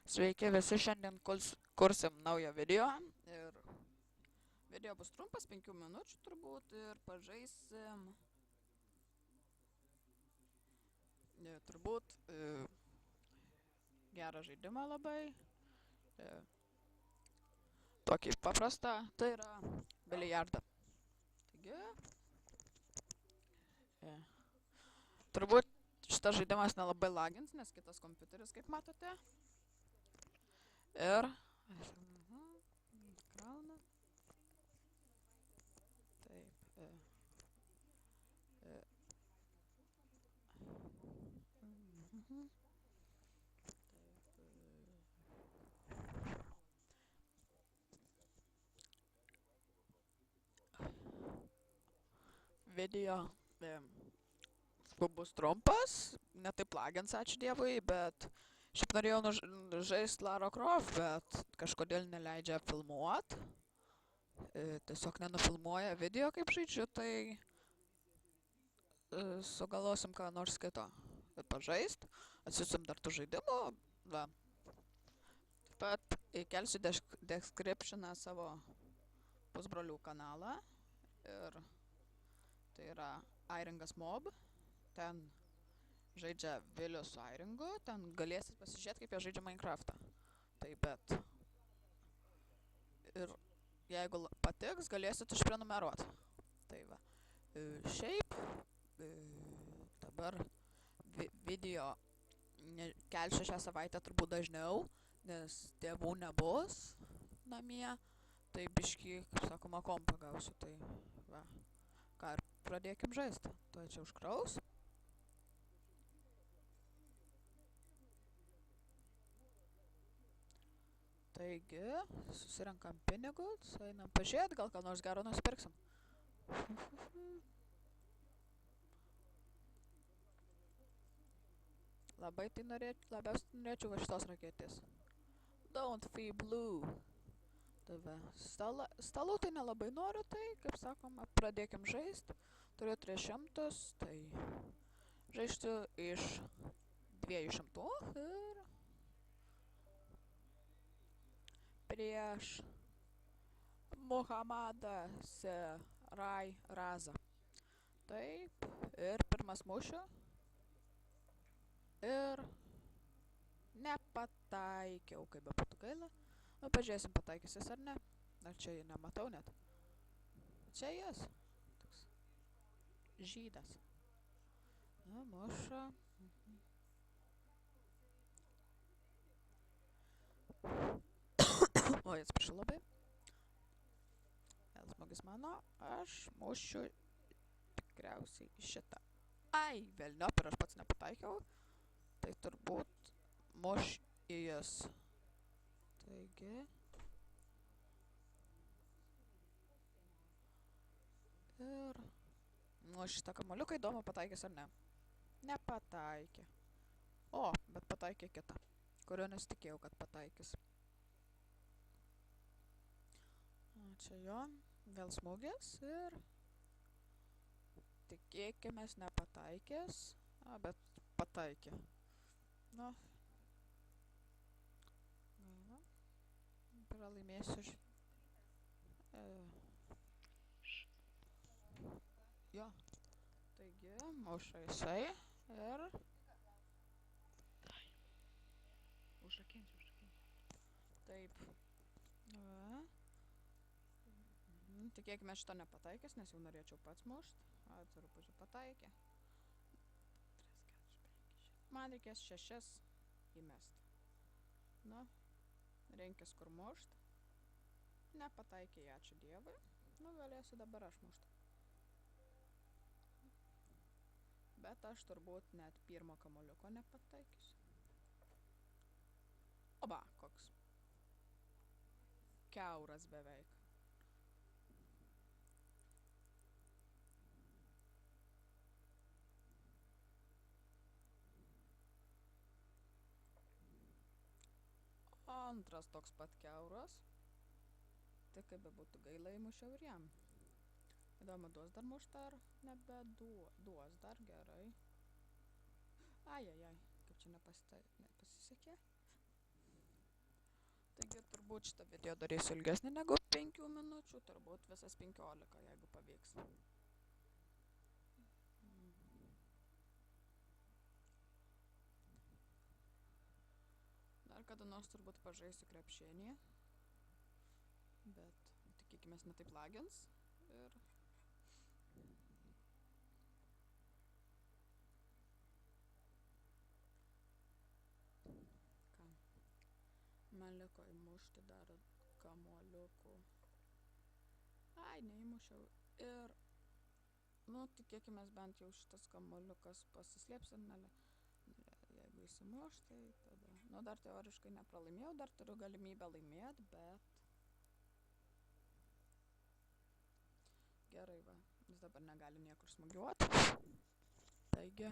Sveiki visi, šiandien kursim naują video ir video bus trumpas, 5 minučių turbūt ir pažaisim turbūt gerą žaidimą labai, tokį paprastą, tai yra biliardą. Taigi, turbūt šitas žaidimas nelabai lagins, nes kitas kompiuteris, kaip matote. Ir krauna. Taip. Video bus trumpas, netaip lagins, ačiū Dievui, bet šiaip norėjau žaisti Lara Croft, bet kažkodėl neleidžia filmuot. Tiesiog nenufilmuoja video, kaip žaidžiu, tai sugalvosim ką nors kito pažaist. Atsiusim dar tų žaidimų, va. Taip pat įkelsiu descriptioną savo pusbrolių kanalą ir tai yra Airingas Mob. Ten žaidžia Vilius su Airingu, ten galėsit pasižiūrėti, kaip jie žaidžia Minecraftą. Tai bet ir jeigu patiks, galėsit užprenumeruot. Tai va. Šiaip dabar video kelsiu šią savaitę turbūt dažniau, nes tėvų nebus namie, tai biškį, kaip sakoma, kompą gausiu, tai va. Ką, ir pradėkim žaisti. Tuoj čia užkraus. Taigi, susirenkam pinigus, einam pažiūrėt, gal ką nors gero nusipirksim. Labiausiai norėčiau va šitos raketės. Don't feel blue. Tai va, stalų tai nelabai noriu, tai, kaip sakoma, pradėkim žaist. Turiu 300, tai žaisiu iš 200 ir prieš Muhamadą Serai Razą. Taip, ir pirmas mušiu. Ir nepataikiau, kaip be būtų gaila. Nu, pažiūrėsim, pataikysis ar ne. Ar čia jį nematau net. Čia jis. Toks žydas. Na, muša. Oi, atsiprašau labai. Vėl smogis mano. Aš mušiu tikriausiai šitą. Ai, velniop, ir aš pats nepataikiau. Tai turbūt muš į jas. Taigi. Ir muš šitą kamuoliuką, įdomu, pataikys ar ne. Nepataikė. O, bet pataikė kitą, kurio nesitikėjau, kad pataikys. Čia jo, vėl smūgis ir tikėkimės nepataikės. Bet pataikė. Nu, gaila. Pralaimėsiu jo. Taigi, muša jisai ir užrakinsiu. Taip. Va. Tikėkime šito nepataikės, nes jau norėčiau pats mušt. Trupučiu pataikė. Man reikės 6 įmest. Nu, renkės kur mušt. Nepataikė, ačiū Dievui. Nu, galėsiu dabar aš mušt. Bet aš turbūt net pirmo kamuoliuko nepataikysiu. Oba, koks kiauras beveik. Antras toks pat kiauras. Tai kaip bebūtų gaila, įmušiau ir jam. Įdomu, duos dar muštą ar nebeduos dar, gerai. Ajajaj, kaip čia nepasisekė. Taigi turbūt šitą video darysiu ilgesnį negu 5 minučių, turbūt visas 15, jeigu pavyks. Dar kada nors turbūt pažaisiu krepšinį, bet tikėkimės netaip lagins ir ką. Man liko įmušti dar kamuoliukų. Ai, neįmušiau. Ir, tikėkimės bent jau šitas kamuoliukas pasislėps ir jeigu įsimuš, tai tada. Dar teoriškai nepralaimėjau, dar turiu galimybę laimėti, bet... Gerai, va. Jis dabar negali niekur smūgiuoti. Taigi,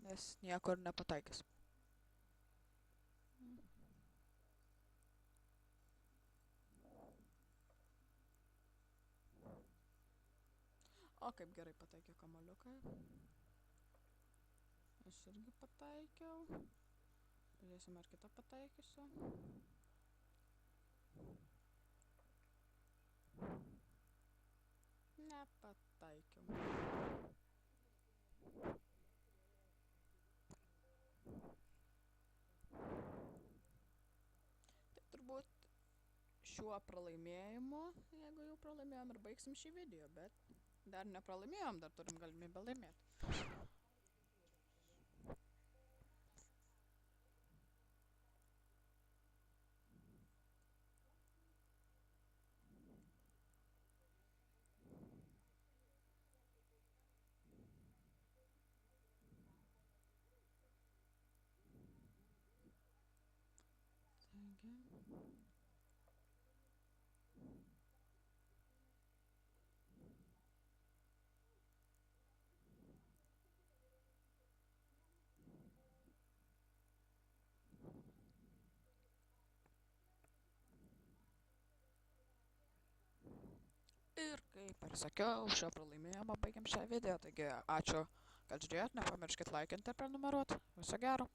nes niekur nepataikys. O kaip gerai pataikė kamuoliuką. Aš irgi pataikiau. Žiūrėsime, ar kitą pataikysiu. Nepataikiau. Tai turbūt šiuo pralaimėjimu, jeigu jau pralaimėjom, ir baigsim šį video, bet dar nepralaimėjom, dar turim galimybę laimėti. Ir kaip ir sakiau, šio pralaimėjimo baigiam šią video, taigi ačiū, kad žiūrėjot, nepamirškit laikinti ir prenumeruoti. Viso gero.